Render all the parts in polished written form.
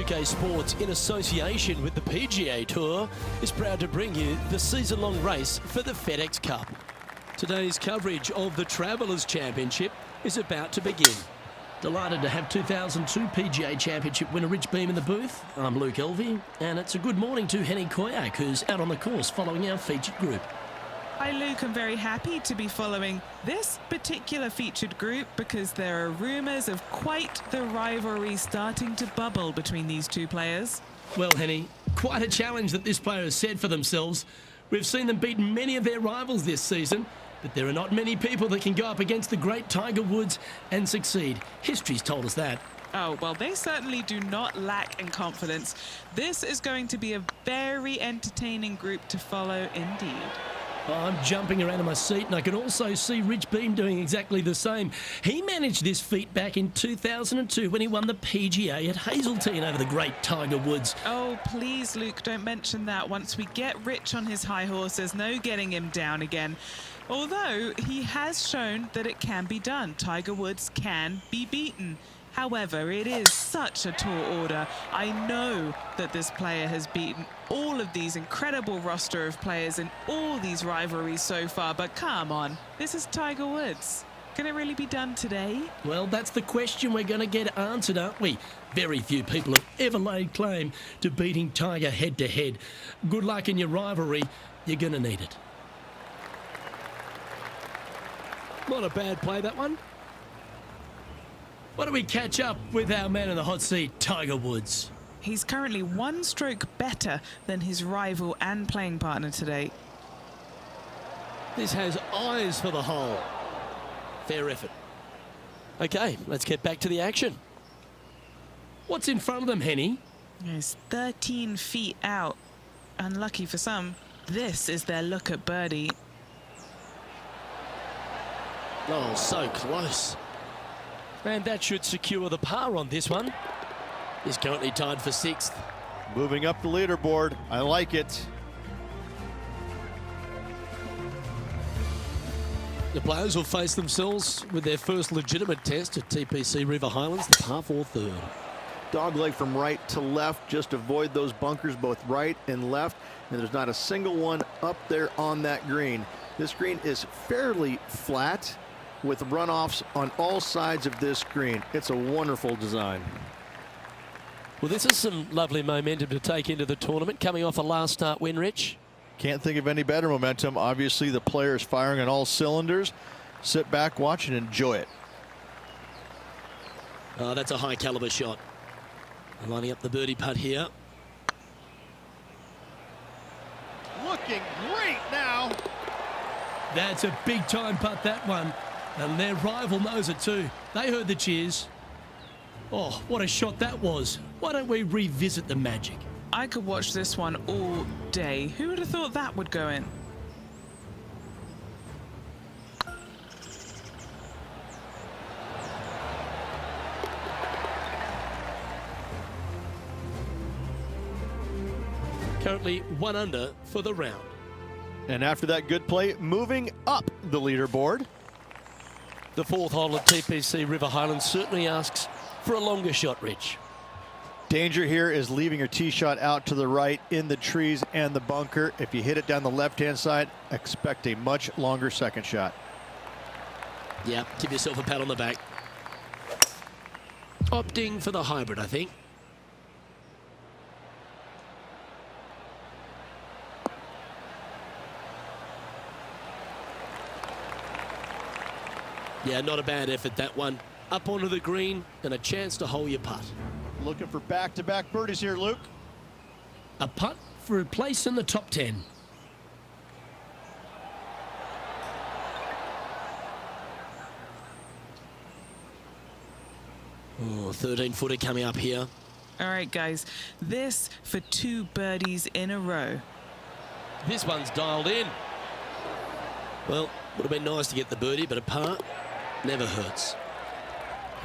UK Sports, in association with the PGA Tour, is proud to bring you the season-long race for the FedEx Cup. Today's coverage of the Travellers Championship is about to begin. Delighted to have 2002 PGA Championship winner Rich Beem in the booth. I'm Luke Elvey, and it's a good morning to Henny Koyak, who's out on the course following our featured group. Hi Luke, I'm very happy to be following this particular featured group because there are rumours of quite the rivalry starting to bubble between these two players. Well, Henny, quite a challenge that this player has set for themselves. We've seen them beat many of their rivals this season, but there are not many people that can go up against the great Tiger Woods and succeed. History's told us that. Oh, well, they certainly do not lack in confidence. This is going to be a very entertaining group to follow indeed. I'm jumping around in my seat, and I can also see Rich Beem doing exactly the same. He managed this feat back in 2002 when he won the PGA at Hazeltine over the great Tiger Woods. Oh, please, Luke, don't mention that. Once we get Rich on his high horse, there's no getting him down again. Although he has shown that it can be done. Tiger Woods can be beaten. However, it is such a tall order. I know that this player has beaten all of these incredible roster of players in all these rivalries so far, but come on, this is Tiger Woods. Can it really be done today? Well, that's the question we're going to get answered, aren't we? Very few people have ever laid claim to beating Tiger head-to-head. Good luck in your rivalry. You're going to need it. Not a bad play, that one. Why don't we catch up with our man in the hot seat, Tiger Woods? He's currently one stroke better than his rival and playing partner today. This has eyes for the hole. Fair effort. Okay, let's get back to the action. What's in front of them, Henny? It's 13 feet out. Unlucky for some. This is their look at birdie. Oh, so close. And that should secure the par on this one. He's currently tied for 6th. Moving up the leaderboard. I like it. The players will face themselves with their first legitimate test at TPC River Highlands, the par 4 third. Dogleg from right to left. Just avoid those bunkers both right and left. And there's not a single one up there on that green. This green is fairly flat, with runoffs on all sides of this green. It's a wonderful design. Well, this is some lovely momentum to take into the tournament, coming off a last start win, Rich. Can't think of any better momentum. Obviously, the player is firing on all cylinders. Sit back, watch, and enjoy it. Oh, that's a high caliber shot. Lining up the birdie putt here. Looking great now. That's a big time putt, that one. And their rival knows it too. They heard the cheers. Oh, what a shot that was. Why don't we revisit the magic? I could watch this one all day. Who would have thought that would go in? Currently 1 under for the round. And after that good play, moving up the leaderboard. The 4th hole at TPC River Highlands certainly asks for a longer shot, Rich. Danger here is leaving your tee shot out to the right in the trees and the bunker. If you hit it down the left-hand side, expect a much longer second shot. Yeah, give yourself a pat on the back. Opting for the hybrid, I think. Yeah, not a bad effort, that one. Up onto the green and a chance to hole your putt. Looking for back-to-back birdies here, Luke. A putt for a place in the top 10. Oh, 13-footer coming up here. All right, guys, this for 2 birdies in a row. This one's dialed in. Well, would have been nice to get the birdie, but a par never hurts.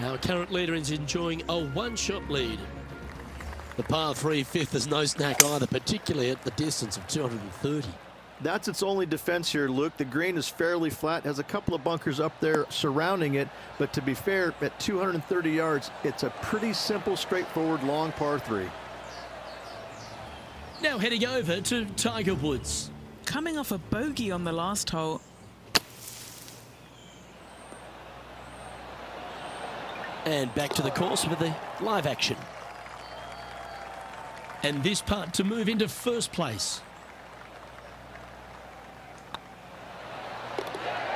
Our current leader is enjoying a 1-shot lead. The par 3 5th is no snack either, particularly at the distance of 230. That's its only defense here, Luke. The green is fairly flat, has a couple of bunkers up there surrounding it, but to be fair, at 230 yards, it's a pretty simple, straightforward, long par 3. Now heading over to Tiger Woods. Coming off a bogey on the last hole. And back to the course with the live action. And this putt to move into first place.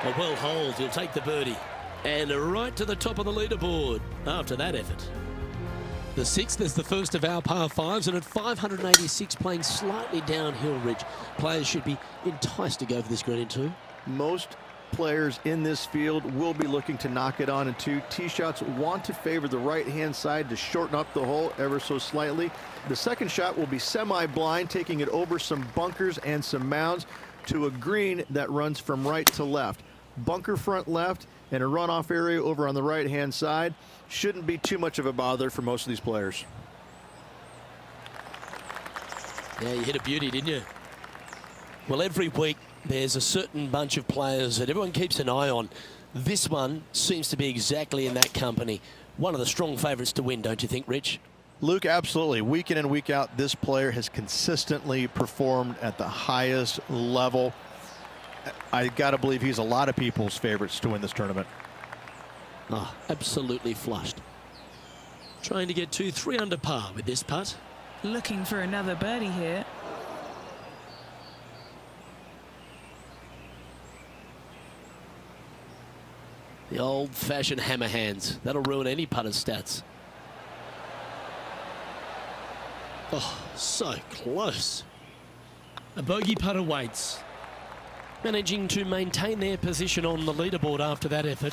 A well holed, he'll take the birdie. And right to the top of the leaderboard after that effort. The 6th is the first of our par 5s, and at 586 playing slightly downhill ridge. Players should be enticed to go for this green in 2. Most players in this field will be looking to knock it on in 2. Tee shots want to favor the right-hand side to shorten up the hole ever so slightly. The second shot will be semi-blind, taking it over some bunkers and some mounds to a green that runs from right to left. Bunker front left and a runoff area over on the right-hand side. Shouldn't be too much of a bother for most of these players. Yeah, you hit a beauty, didn't you? Well, every week there's a certain bunch of players that everyone keeps an eye on. This one seems to be exactly in that company. One of the strong favourites to win, don't you think, Rich? Luke, absolutely. Week in and week out, this player has consistently performed at the highest level. I got to believe he's a lot of people's favorites to win this tournament. Oh, absolutely flushed. Trying to get 3 under par with this putt. Looking for another birdie here. The old-fashioned hammer hands. That'll ruin any putter's stats. Oh, so close. A bogey putt awaits. Managing to maintain their position on the leaderboard after that effort.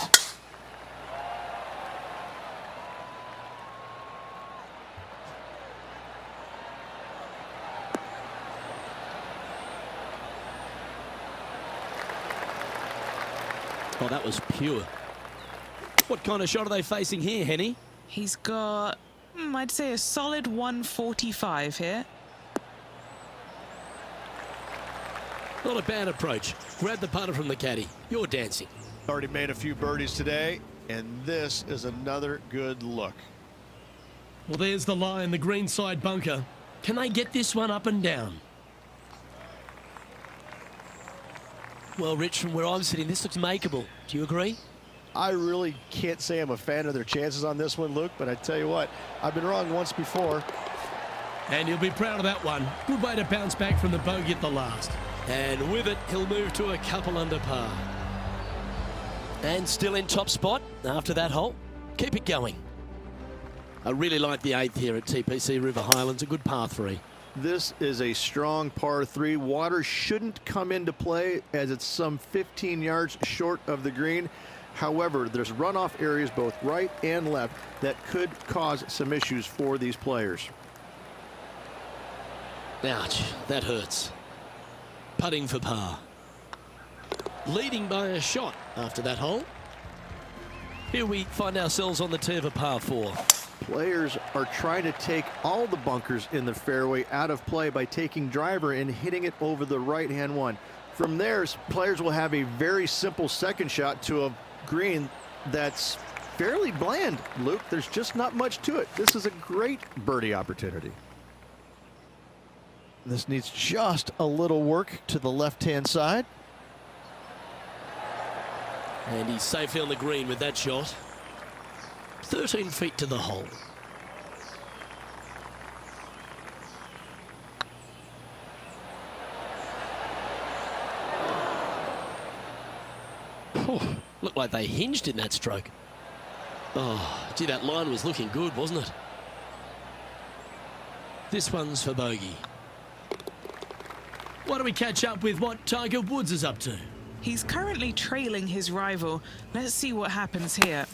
Oh, that was pure. What kind of shot are they facing here, Henny? He's got, I'd say a solid 145 here. Not a bad approach. Grab the putter from the caddy. You're dancing. Already made a few birdies today, and this is another good look. Well, there's the line, the green side bunker. Can they get this one up and down? Well, Rich, from where I'm sitting, this looks makeable. Do you agree? I really can't say I'm a fan of their chances on this one, Luke, but I tell you what, I've been wrong once before. And he'll be proud of that one. Good way to bounce back from the bogey at the last. And with it, he'll move to a couple under par. And still in top spot after that hole. Keep it going. I really like the 8th here at TPC River Highlands. A good par 3. This is a strong par 3. Water shouldn't come into play as it's some 15 yards short of the green. However, there's runoff areas both right and left that could cause some issues for these players. Ouch, that hurts. Putting for par. Leading by a shot after that hole. Here we find ourselves on the tee of a par 4. Players are trying to take all the bunkers in the fairway out of play by taking driver and hitting it over the right-hand one. From there, players will have a very simple second shot to a green that's fairly bland, Luke. There's just not much to it. This is a great birdie opportunity. This needs just a little work to the left-hand side. And he's safely on the green with that shot. 13 feet to the hole. Oh, looked like they hinged in that stroke. Oh, gee, that line was looking good, wasn't it? This one's for bogey. Why don't we catch up with what Tiger Woods is up to? He's currently trailing his rival. Let's see what happens here.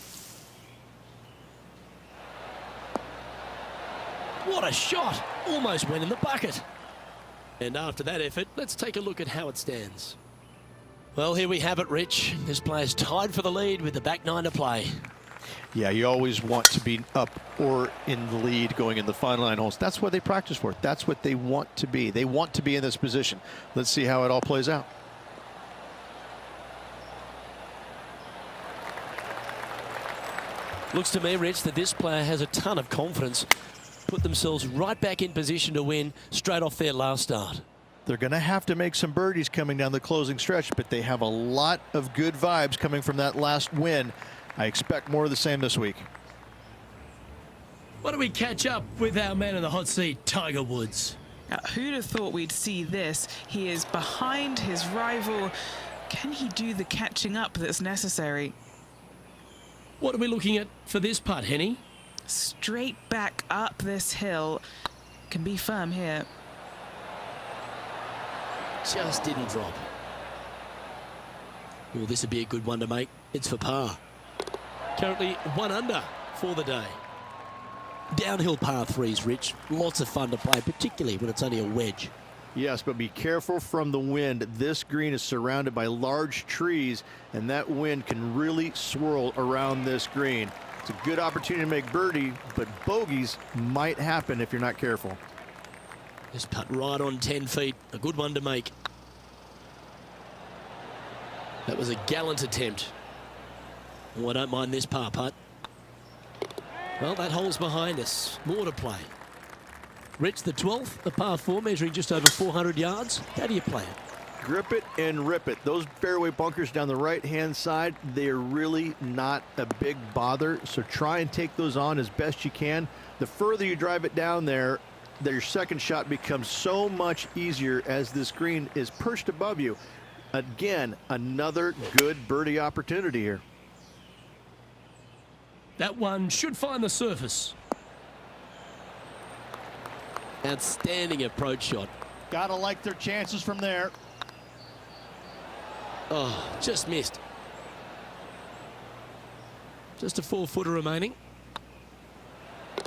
What a shot! Almost went in the bucket. And after that effort, let's take a look at how it stands. Well, here we have it, Rich. This player's tied for the lead with the back 9 to play. Yeah, you always want to be up or in the lead going in the final 9 holes. That's what they practice for. That's what they want to be. They want to be in this position. Let's see how it all plays out. Looks to me, Rich, that this player has a ton of confidence. Put themselves right back in position to win straight off their last start. They're going to have to make some birdies coming down the closing stretch, but they have a lot of good vibes coming from that last win. I expect more of the same this week. Why don't we catch up with our man in the hot seat, Tiger Woods? Who'd have thought we'd see this? He is behind his rival. Can he do the catching up that's necessary? What are we looking at for this putt, Henny? Straight back up this hill. Can be firm here. Just didn't drop. Well, this would be a good one to make. It's for par. Currently 1 under for the day. Downhill par 3s, Rich. Lots of fun to play, particularly when it's only a wedge. Yes, but be careful from the wind. This green is surrounded by large trees, and that wind can really swirl around this green. It's a good opportunity to make birdie, but bogeys might happen if you're not careful. This putt right on 10 feet. A good one to make. That was a gallant attempt. Oh, I don't mind this par putt. Well, that hole's behind us. More to play. Rich, the 12th, a par 4 measuring just over 400 yards. How do you play it? Grip it and rip it. Those fairway bunkers down the right-hand side, they are really not a big bother, so try and take those on as best you can. The further you drive it down there, your second shot becomes so much easier as this green is perched above you. Again, another good birdie opportunity here. That one should find the surface. Outstanding approach shot. Gotta like their chances from there. Oh, just missed. Just a 4-footer remaining.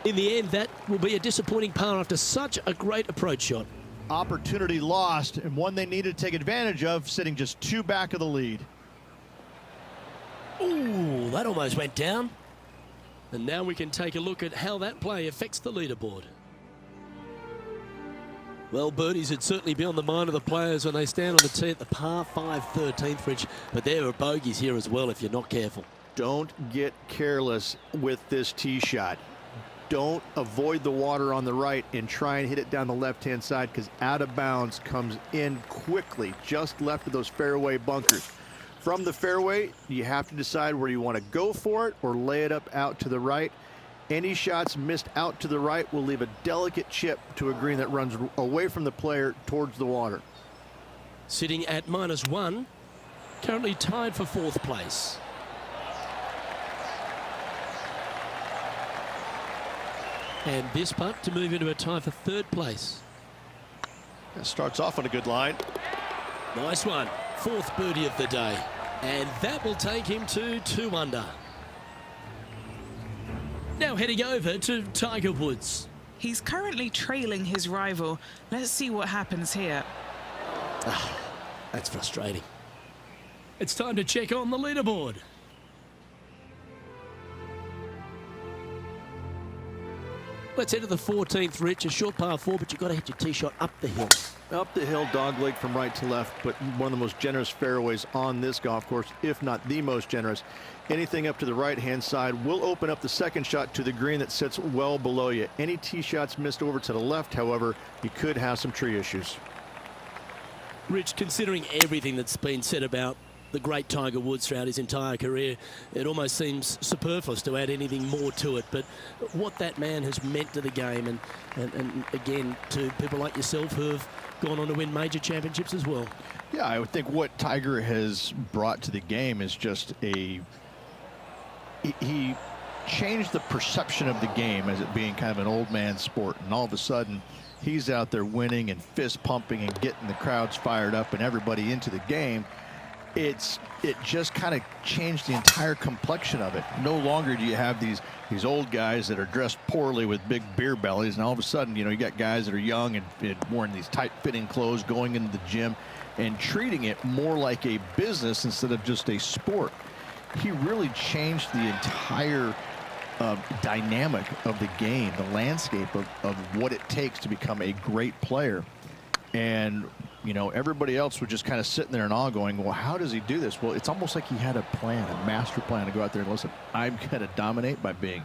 In the end, that will be a disappointing par after such a great approach shot. Opportunity lost, and one they needed to take advantage of, sitting just 2 back of the lead. Ooh, that almost went down. And now we can take a look at how that play affects the leaderboard. Well, birdies would certainly be on the mind of the players when they stand on the tee at the par 5 13th, Rich. But there are bogeys here as well if you're not careful. Don't get careless with this tee shot. Don't avoid the water on the right and try and hit it down the left-hand side, because out of bounds comes in quickly, just left of those fairway bunkers. From the fairway, you have to decide where you want to go for it or lay it up out to the right. Any shots missed out to the right will leave a delicate chip to a green that runs away from the player towards the water. Sitting at -1, currently tied for 4th place. And this putt to move into a tie for 3rd place. That starts off on a good line. Nice one. 4th birdie of the day. And that will take him to 2 under. Now heading over to Tiger Woods. He's currently trailing his rival. Let's see what happens here. That's frustrating. It's time to check on the leaderboard. Let's head to the 14th, Rich. A short par 4, but you've got to hit your tee shot up the hill. Up the hill, dogleg from right to left, but one of the most generous fairways on this golf course, if not the most generous. Anything up to the right-hand side will open up the second shot to the green that sits well below you. Any tee shots missed over to the left, however, you could have some tree issues. Rich, considering everything that's been said about the great Tiger Woods throughout his entire career, it almost seems superfluous to add anything more to it. But what that man has meant to the game, and again, to people like yourself who have gone on to win major championships as well. Yeah, I would think what Tiger has brought to the game is just he changed the perception of the game as it being kind of an old man sport, and all of a sudden he's out there winning and fist pumping and getting the crowds fired up and everybody into the game. It just kind of changed the entire complexion of it. No longer do you have these old guys that are dressed poorly with big beer bellies, and all of a sudden, you know, you got guys that are young and wearing these tight-fitting clothes, going into the gym and treating it more like a business instead of just a sport. he really changed the entire dynamic of the game, the landscape of what it takes to become a great player. And, you know, everybody else was just kind of sitting there in awe going, well, how does he do this? Well, it's almost like he had a plan, a master plan to go out there and listen, I'm going to dominate by being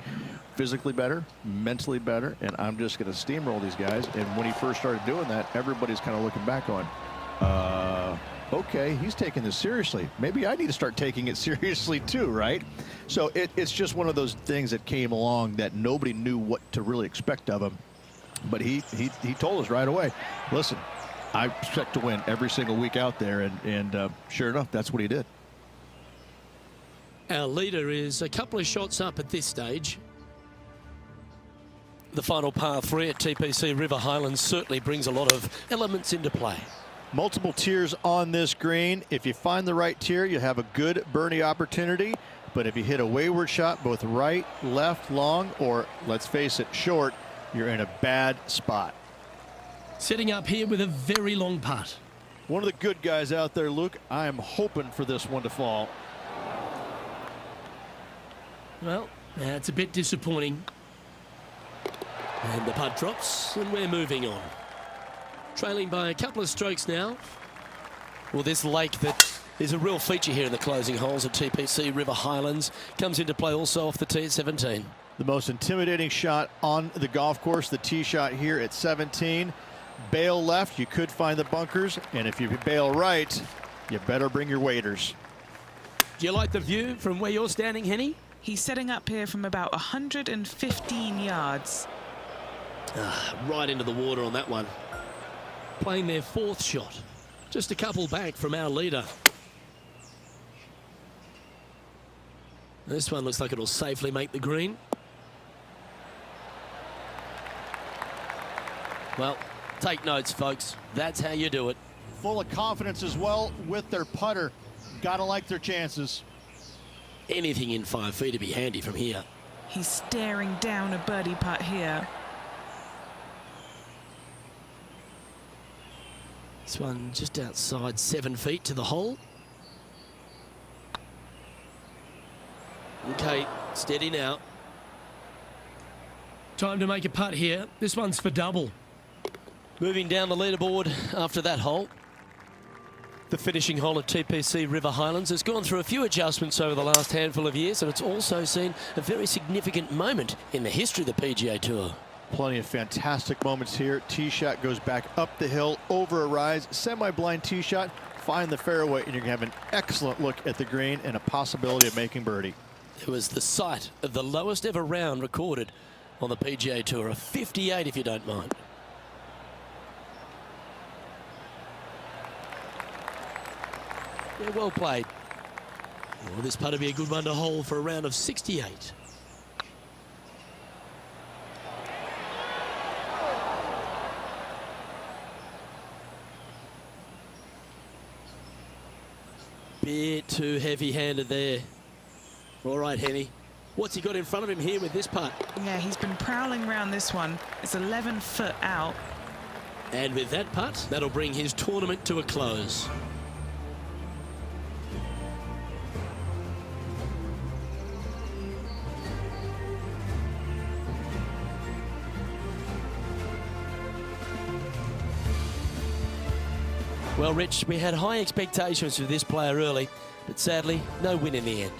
physically better, mentally better, and I'm just going to steamroll these guys. And when he first started doing that, everybody's kind of looking back on, okay, he's taking this seriously. Maybe I need to start taking it seriously too, right? So it's just one of those things that came along that nobody knew what to really expect of him. But he told us right away, listen, I expect to win every single week out there, and sure enough, that's what he did. Our leader is a couple of shots up at this stage. The final par 3 at TPC River Highlands certainly brings a lot of elements into play. Multiple tiers on this green. If you find the right tier, you have a good birdie opportunity. But if you hit a wayward shot, both right, left, long, or let's face it, short, you're in a bad spot. Setting up here with a very long putt. One of the good guys out there, Luke. I am hoping for this one to fall. Well, that's a bit disappointing. And the putt drops, and we're moving on. Trailing by a couple of strokes now. Well, this lake that is a real feature here in the closing holes at TPC River Highlands comes into play also off the tee at 17. The most intimidating shot on the golf course, the tee shot here at 17. Bail left, you could find the bunkers, and if you bail right, you better bring your waders. Do you like the view from where you're standing, Henny? He's setting up here from about 115 yards. Right into the water on that one. Playing their 4th shot. Just a couple back from our leader. This one looks like it'll safely make the green. Well, take notes, folks. That's how you do it. Full of confidence as well with their putter. Gotta like their chances. Anything in 5 feet to be handy from here. He's staring down a birdie putt here. This one just outside 7 feet to the hole. Okay, steady now. Time to make a putt here. This one's for double. Moving down the leaderboard after that hole. The finishing hole at TPC River Highlands has gone through a few adjustments over the last handful of years, and it's also seen a very significant moment in the history of the PGA Tour. Plenty of fantastic moments here. Tee shot goes back up the hill, over a rise, semi-blind tee shot, find the fairway, and you're going to have an excellent look at the green and a possibility of making birdie. It was the site of the lowest ever round recorded on the PGA Tour, a 58 if you don't mind. Yeah, well played. Well, this putt will be a good one to hold for a round of 68. Bit too heavy-handed there. All right, Henny. What's he got in front of him here with this putt? Yeah, he's been prowling around this one. It's 11 foot out. And with that putt, that'll bring his tournament to a close. Well, Rich, we had high expectations for this player early, but sadly, no win in the end.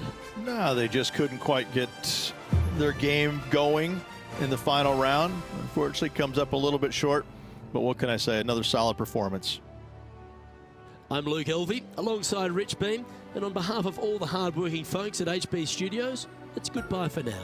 No, they just couldn't quite get their game going in the final round. Unfortunately, comes up a little bit short, but what can I say? Another solid performance. I'm Luke Elvey, alongside Rich Beam, and on behalf of all the hard-working folks at HB Studios, it's goodbye for now.